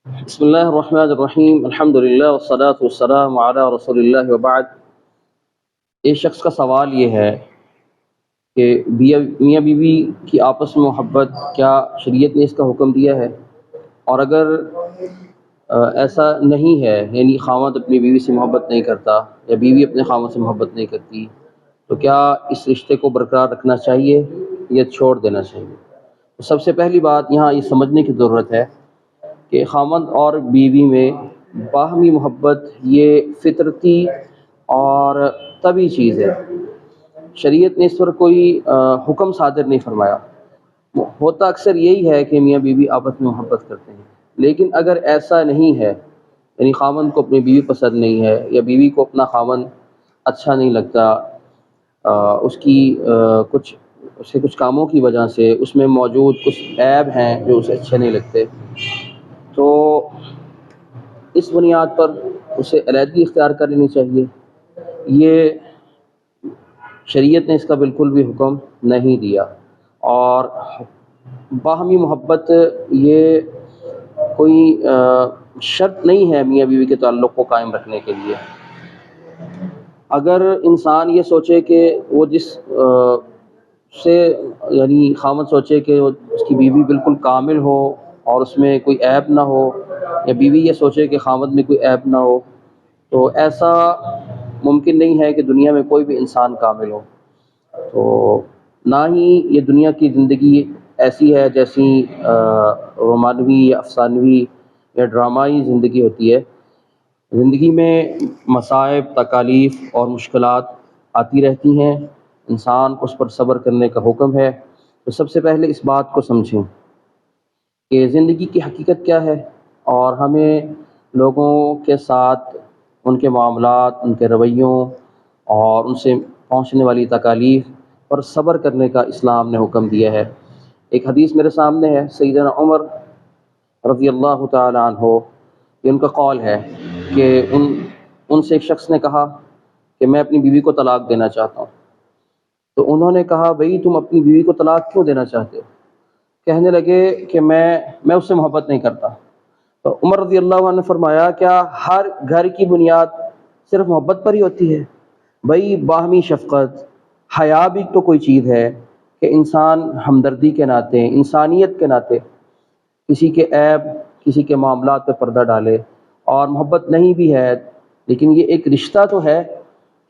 بسم اللہ الرحمن الرحیم، الحمد للہ والصلاة والسلام علی رسول اللہ وبعد۔ ایک شخص کا سوال یہ ہے کہ میاں بیوی کی آپس میں محبت کیا شریعت نے اس کا حکم دیا ہے؟ اور اگر ایسا نہیں ہے، یعنی خاوند اپنی بیوی سے محبت نہیں کرتا یا بیوی اپنے خاوند سے محبت نہیں کرتی، تو کیا اس رشتے کو برقرار رکھنا چاہیے یا چھوڑ دینا چاہیے؟ تو سب سے پہلی بات یہاں یہ سمجھنے کی ضرورت ہے کہ خاوند اور بیوی میں باہمی محبت یہ فطرتی اور طبعی چیز ہے۔ شریعت نے اس پر کوئی حکم صادر نہیں فرمایا۔ ہوتا اکثر یہی ہے کہ میاں بیوی آپس میں محبت کرتے ہیں، لیکن اگر ایسا نہیں ہے، یعنی خاوند کو اپنی بیوی پسند نہیں ہے یا بیوی کو اپنا خاوند اچھا نہیں لگتا، اس کے کچھ کاموں کی وجہ سے اس میں موجود کچھ عیب ہیں جو اسے اچھے نہیں لگتے، تو اس بنیاد پر اسے علیحدگی اختیار کر لینی چاہیے۔ یہ شریعت نے اس کا بالکل بھی حکم نہیں دیا، اور باہمی محبت یہ کوئی شرط نہیں ہے میاں بیوی کے تعلق کو قائم رکھنے کے لیے۔ اگر انسان یہ سوچے کہ وہ سے یعنی خاوند سوچے کہ اس کی بیوی بالکل کامل ہو اور اس میں کوئی عیب نہ ہو، یا بیوی یہ سوچے کہ خاوند میں کوئی عیب نہ ہو، تو ایسا ممکن نہیں ہے کہ دنیا میں کوئی بھی انسان کامل ہو۔ تو نہ ہی یہ دنیا کی زندگی ایسی ہے جیسی رومانوی یا افسانوی یا ڈرامائی زندگی ہوتی ہے۔ زندگی میں مصائب، تکالیف اور مشکلات آتی رہتی ہیں، انسان کو اس پر صبر کرنے کا حکم ہے۔ تو سب سے پہلے اس بات کو سمجھیں کہ زندگی کی حقیقت کیا ہے، اور ہمیں لوگوں کے ساتھ ان کے معاملات، ان کے رویوں اور ان سے پہنچنے والی تکالیف پر صبر کرنے کا اسلام نے حکم دیا ہے۔ ایک حدیث میرے سامنے ہے، سیدنا عمر رضی اللہ تعالی عنہ، یہ ان کا قول ہے کہ ان سے ایک شخص نے کہا کہ میں اپنی بیوی کو طلاق دینا چاہتا ہوں۔ تو انہوں نے کہا، بھئی تم اپنی بیوی کو طلاق کیوں دینا چاہتے ہو؟ کہنے لگے کہ میں اس سے محبت نہیں کرتا۔ تو عمر رضی اللہ عنہ نے فرمایا، کیا ہر گھر کی بنیاد صرف محبت پر ہی ہوتی ہے؟ بھئی باہمی شفقت، حیا بھی تو کوئی چیز ہے کہ انسان ہمدردی کے ناطے، انسانیت کے ناطے کسی کے عیب، کسی کے معاملات پہ پردہ ڈالے۔ اور محبت نہیں بھی ہے، لیکن یہ ایک رشتہ تو ہے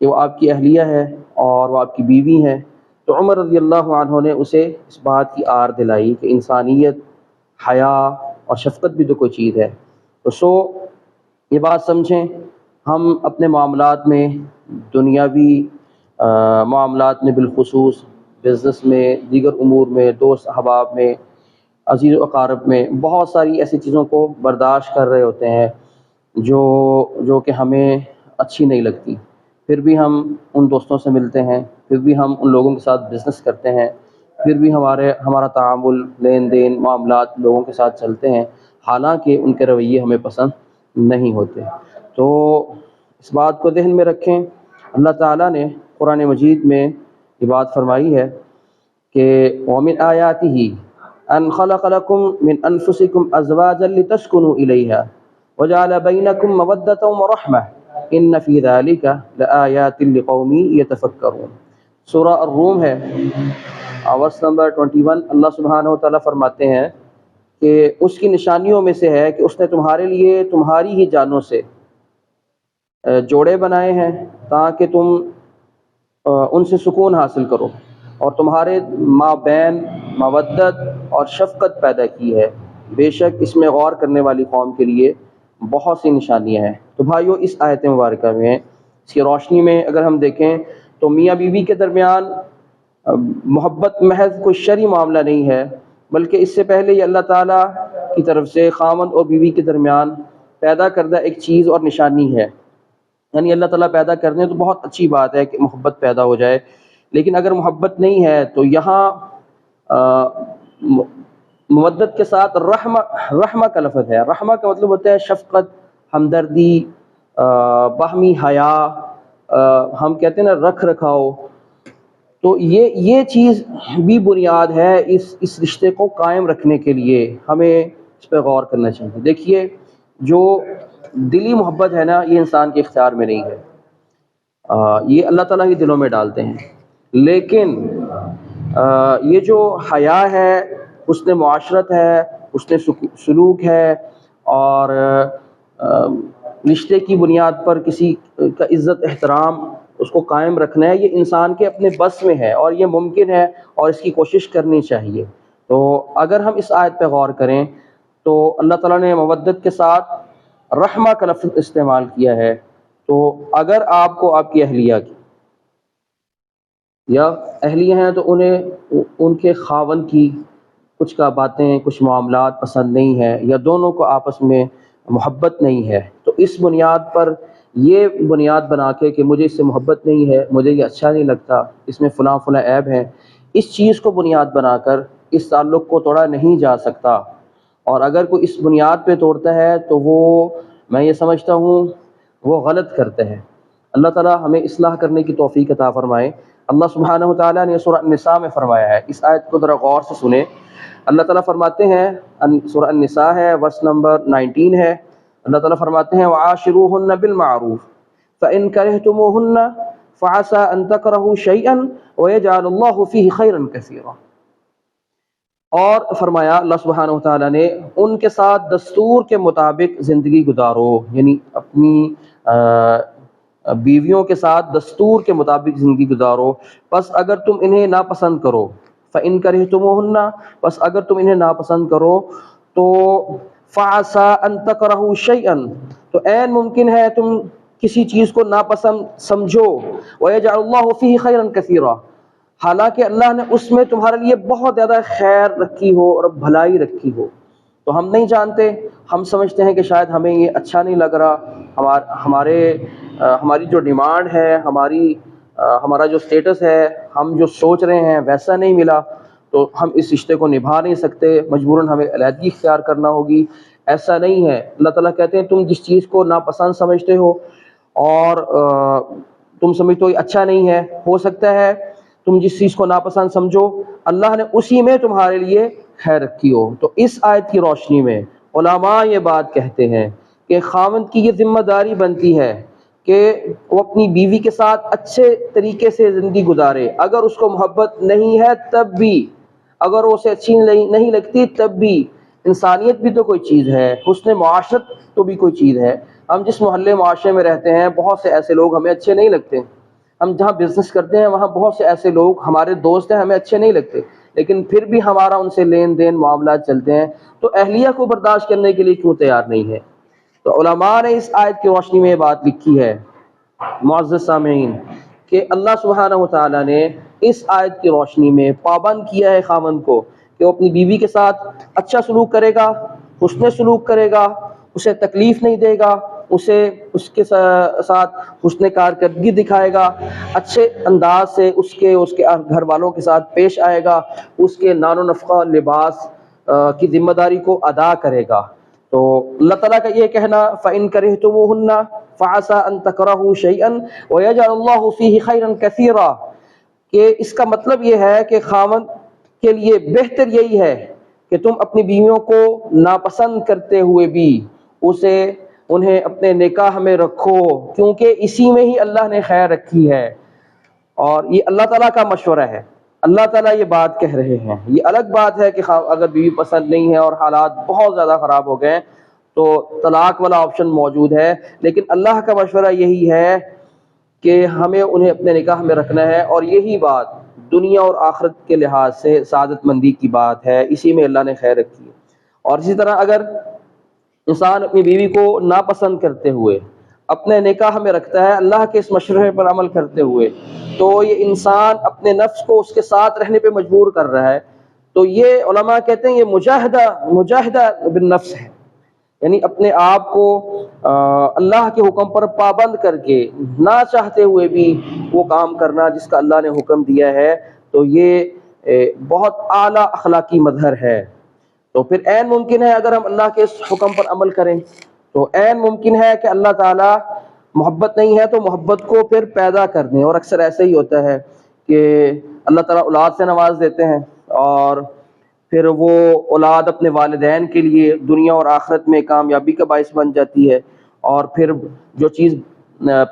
کہ وہ آپ کی اہلیہ ہے اور وہ آپ کی بیوی ہے۔ تو عمر رضی اللہ عنہ نے اسے اس بات کی آر دلائی کہ انسانیت، حیا اور شفقت بھی تو کوئی چیز ہے۔ تو یہ بات سمجھیں، ہم اپنے معاملات میں، دنیاوی معاملات میں بالخصوص، بزنس میں، دیگر امور میں، دوست احباب میں، عزیز و اقارب میں، بہت ساری ایسی چیزوں کو برداشت کر رہے ہوتے ہیں جو کہ ہمیں اچھی نہیں لگتی، پھر بھی ہم ان دوستوں سے ملتے ہیں، پھر بھی ہم ان لوگوں کے ساتھ بزنس کرتے ہیں، پھر بھی ہمارا تعامل، لین دین، معاملات لوگوں کے ساتھ چلتے ہیں، حالانکہ ان کے رویے ہمیں پسند نہیں ہوتے۔ تو اس بات کو ذہن میں رکھیں۔ اللہ تعالیٰ نے قرآن مجید میں یہ بات فرمائی ہے کہ وَمِنْ آيَاتِهِ أَنْ خَلَقَ لَكُم مِّنْ أَنفُسِكُمْ أَزْوَاجًا لِتَسْكُنُوا إِلَيْهَا وَجَعَلَ بَيْنَكُم مَّوَدَّةً وَرَحْمَةً إِنَّ فِي ذَلِكَ لَآيَاتٍ لِقَوْمٍ يَتَفَكَّرُونَ۔ سورہ الروم ہے، ورس نمبر 21۔ اللہ سبحانہ و تعالیٰ فرماتے ہیں کہ اس کی نشانیوں میں سے ہے کہ اس نے تمہارے لیے تمہاری ہی جانوں سے جوڑے بنائے ہیں تاکہ تم ان سے سکون حاصل کرو، اور تمہارے مابین مودت اور شفقت پیدا کی ہے۔ بے شک اس میں غور کرنے والی قوم کے لیے بہت سی نشانیاں ہیں۔ تو بھائیو، اس آیت مبارکہ میں، اس کی روشنی میں اگر ہم دیکھیں تو میاں بیوی کے درمیان محبت محض کوئی شرعی معاملہ نہیں ہے، بلکہ اس سے پہلے یہ اللہ تعالیٰ کی طرف سے خاوند اور بیوی کے درمیان پیدا کردہ ایک چیز اور نشانی ہے۔ یعنی اللہ تعالیٰ پیدا کر دیں تو بہت اچھی بات ہے کہ محبت پیدا ہو جائے، لیکن اگر محبت نہیں ہے تو یہاں مودت کے ساتھ رحمہ کا لفظ ہے۔ رحمہ کا مطلب ہوتا ہے شفقت، ہمدردی، باہمی حیا، ہم کہتے ہیں نا رکھ رکھاؤ۔ تو یہ چیز بھی بنیاد ہے اس رشتے کو قائم رکھنے کے لیے، ہمیں اس پہ غور کرنا چاہیے۔ دیکھیے، جو دلی محبت ہے نا یہ انسان کے اختیار میں نہیں ہے، یہ اللہ تعالیٰ ہی دلوں میں ڈالتے ہیں. لیکن یہ جو حیا ہے، حسن معاشرت ہے، حسن سلوک ہے، اور رشتے کی بنیاد پر کسی کا عزت احترام اس کو قائم رکھنا ہے، یہ انسان کے اپنے بس میں ہے اور یہ ممکن ہے اور اس کی کوشش کرنی چاہیے. تو اگر ہم اس آیت پہ غور کریں تو اللہ تعالیٰ نے مودت کے ساتھ رحمہ کا لفظ استعمال کیا ہے. تو اگر آپ کو آپ کی اہلیہ کی یا اہلیہ ہیں تو انہیں ان کے خاوند کی کچھ کا باتیں، کچھ معاملات پسند نہیں ہے، یا دونوں کو آپس میں محبت نہیں ہے، تو اس بنیاد پر یہ بنیاد بنا کے کہ مجھے اس سے محبت نہیں ہے، مجھے یہ اچھا نہیں لگتا، اس میں فلاں فلاں عیب ہے، اس چیز کو بنیاد بنا کر اس تعلق کو توڑا نہیں جا سکتا. اور اگر کوئی اس بنیاد پہ توڑتا ہے تو وہ، میں یہ سمجھتا ہوں، وہ غلط کرتے ہیں. اللہ تعالیٰ ہمیں اصلاح کرنے کی توفیق عطا فرمائے. اللہ سبحانہ و تعالیٰ نے سورہ النساء میں فرمایا ہے، اس آیت کو ذرا غور سے سنیں. اللہ تعالیٰ فرماتے ہیں، سورہ النساء ہے، ورس نمبر 19 ہے. اللہ تعالیٰ فرماتے ہیں وعاشروہن بالمعروف فإن کرہتموہن فعسى ان تکرہوا شیئا ویجعل اللہ فیہ خیرا کثیرا. اور فرمایا اللہ سبحانہ و تعالیٰ نے ان کے ساتھ دستور کے مطابق زندگی گزارو، یعنی اپنی بیویوں کے ساتھ دستور کے مطابق زندگی گزارو. پس اگر تم انہیں ناپسند کرو، فَإِن كَرِهْتُمُوهُنَّ، پس اگر تم انہیں ناپسند کرو تو فَعَسَىٰ أَن تَكْرَهُوا شَيْئًا، تو عین ممکن ہے تم کسی چیز کو ناپسند سمجھو، وَيَجْعَلُ اللَّهُ فِيهِ خَيْرًا كَثِيرًا، حالانکہ اللہ نے اس میں تمہارے لیے بہت زیادہ خیر رکھی ہو اور بھلائی رکھی ہو. تو ہم نہیں جانتے، ہم سمجھتے ہیں کہ شاید ہمیں یہ اچھا نہیں لگ رہا، ہماری جو ڈیمانڈ ہے، ہمارا جو سٹیٹس ہے، ہم جو سوچ رہے ہیں ویسا نہیں ملا، تو ہم اس رشتے کو نبھا نہیں سکتے، مجبوراً ہمیں علیحدگی اختیار کرنا ہوگی. ایسا نہیں ہے. اللہ تعالیٰ کہتے ہیں تم جس چیز کو ناپسند سمجھتے ہو اور تم سمجھتے ہو یہ اچھا نہیں ہے، ہو سکتا ہے تم جس چیز کو ناپسند سمجھو اللہ نے اسی میں تمہارے لیے خیر رکھی ہو. تو اس آیت کی روشنی میں علماء یہ بات کہتے ہیں کہ خاوند کی یہ ذمہ داری بنتی ہے کہ وہ اپنی بیوی کے ساتھ اچھے طریقے سے زندگی گزارے. اگر اس کو محبت نہیں ہے تب بھی، اگر وہ اسے اچھی نہیں لگتی تب بھی، انسانیت بھی تو کوئی چیز ہے، حسن معاشرت تو بھی کوئی چیز ہے. ہم جس محلے معاشرے میں رہتے ہیں بہت سے ایسے لوگ ہمیں اچھے نہیں لگتے، ہم جہاں بزنس کرتے ہیں وہاں بہت سے ایسے لوگ ہمارے دوست ہیں ہمیں اچھے نہیں لگتے، لیکن پھر بھی ہمارا ان سے لین دین معاملات چلتے ہیں. تو اہلیہ کو برداشت کرنے کے لیے کیوں تیار نہیں ہے؟ تو علماء نے اس آیت کی روشنی میں یہ بات لکھی ہے معزز سامعین کہ اللہ سبحانہ و تعالیٰ نے اس آیت کی روشنی میں پابند کیا ہے خاوند کو کہ وہ اپنی بیوی کے ساتھ اچھا سلوک کرے گا، حسن سلوک کرے گا، اسے تکلیف نہیں دے گا، اسے اس کے ساتھ حسن کارکردگی دکھائے گا، اچھے انداز سے اس کے گھر والوں کے ساتھ پیش آئے گا، اس کے نان و نفقہ لباس کی ذمہ داری کو ادا کرے گا. تو اللہ تعالیٰ کا یہ کہنا فَإِن كَرِهْتُمُوهُنَّ فَعَسَىٰ أَن تَكْرَهُوا شَيْئًا وَيَجْعَلُ اللَّهُ فِيهِ خَيْرًا كَثِيرًا، کہ اس کا مطلب یہ ہے کہ خاوند کے لیے بہتر یہی ہے کہ تم اپنی بیویوں کو ناپسند کرتے ہوئے بھی انہیں اپنے نکاح میں رکھو، کیونکہ اسی میں ہی اللہ نے خیر رکھی ہے. اور یہ اللہ تعالیٰ کا مشورہ ہے، اللہ تعالیٰ یہ بات کہہ رہے ہیں. یہ الگ بات ہے کہ اگر بیوی پسند نہیں ہے اور حالات بہت زیادہ خراب ہو گئے تو طلاق والا آپشن موجود ہے، لیکن اللہ کا مشورہ یہی ہے کہ ہمیں انہیں اپنے نکاح میں رکھنا ہے، اور یہی بات دنیا اور آخرت کے لحاظ سے سعادت مندی کی بات ہے، اسی میں اللہ نے خیر رکھی ہے. اور اسی طرح اگر انسان اپنی بیوی کو ناپسند کرتے ہوئے اپنے نکاح میں رکھتا ہے اللہ کے اس مشورے پر عمل کرتے ہوئے، تو یہ انسان اپنے نفس کو اس کے ساتھ رہنے پہ مجبور کر رہا ہے. تو یہ علماء کہتے ہیں یہ مجاہدہ بالنفس ہے، یعنی اپنے آپ کو اللہ کے حکم پر پابند کر کے نہ چاہتے ہوئے بھی وہ کام کرنا جس کا اللہ نے حکم دیا ہے. تو یہ بہت اعلیٰ اخلاقی مظہر ہے. تو پھر عین ممکن ہے اگر ہم اللہ کے اس حکم پر عمل کریں تو عین ممکن ہے کہ اللہ تعالیٰ محبت نہیں ہے تو محبت کو پھر پیدا کر دیں. اور اکثر ایسے ہی ہوتا ہے کہ اللہ تعالیٰ اولاد سے نواز دیتے ہیں اور پھر وہ اولاد اپنے والدین کے لیے دنیا اور آخرت میں کامیابی کا باعث بن جاتی ہے، اور پھر جو چیز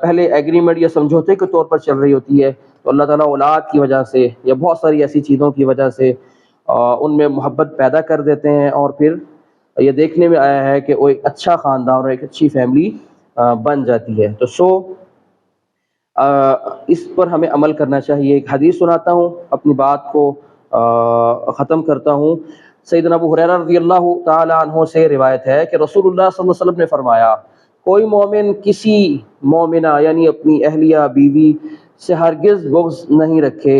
پہلے ایگریمنٹ یا سمجھوتے کے طور پر چل رہی ہوتی ہے، تو اللہ تعالیٰ اولاد کی وجہ سے یا بہت ساری ایسی چیزوں کی وجہ سے ان میں محبت پیدا کر دیتے ہیں، اور پھر یہ دیکھنے میں آیا ہے کہ وہ ایک اچھا خاندان اور ایک اچھی فیملی بن جاتی ہے۔ تو اس پر ہمیں عمل کرنا چاہیے۔ ایک حدیث سناتا ہوں، اپنی بات کو ختم کرتا ہوں۔ سیدنا ابو ہریرہ رضی اللہ تعالی عنہ سے روایت ہے کہ رسول اللہ صلی اللہ علیہ وسلم نے فرمایا، کوئی مومن کسی مومنہ یعنی اپنی اہلیہ بیوی سے ہرگز بغض نہیں رکھے،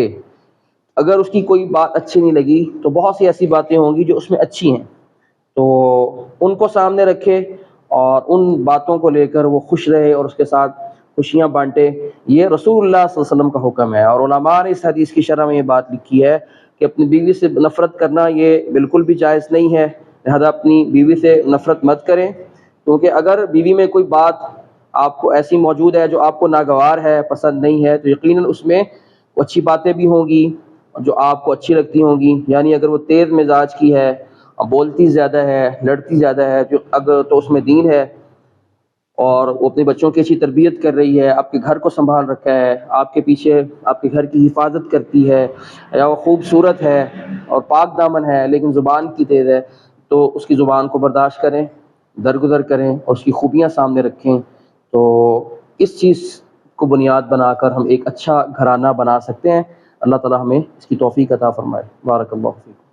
اگر اس کی کوئی بات اچھی نہیں لگی تو بہت سی ایسی باتیں ہوں گی جو اس میں اچھی ہیں، تو ان کو سامنے رکھے اور ان باتوں کو لے کر وہ خوش رہے اور اس کے ساتھ خوشیاں بانٹے۔ یہ رسول اللہ صلی اللہ علیہ وسلم کا حکم ہے، اور علماء نے اس حدیث کی شرح میں یہ بات لکھی ہے کہ اپنی بیوی سے نفرت کرنا یہ بالکل بھی جائز نہیں ہے، لہذا اپنی بیوی سے نفرت مت کریں، کیونکہ اگر بیوی میں کوئی بات آپ کو ایسی موجود ہے جو آپ کو ناگوار ہے، پسند نہیں ہے، تو یقیناً اس میں اچھی باتیں بھی ہوں گی جو آپ کو اچھی لگتی ہوں گی۔ یعنی اگر وہ تیز مزاج کی ہے، بولتی زیادہ ہے، لڑتی زیادہ ہے، تو اس میں دین ہے، اور وہ اپنے بچوں کی اچھی تربیت کر رہی ہے، آپ کے گھر کو سنبھال رکھا ہے، آپ کے پیچھے آپ کے گھر کی حفاظت کرتی ہے، یا وہ خوبصورت ہے اور پاک دامن ہے لیکن زبان کی تیز ہے، تو اس کی زبان کو برداشت کریں، درگزر کریں اور اس کی خوبیاں سامنے رکھیں۔ تو اس چیز کو بنیاد بنا کر ہم ایک اچھا گھرانہ بنا سکتے ہیں۔ اللہ تعالی ہمیں اس کی توفیق عطا فرمائے۔ بارک اللہ فیکم۔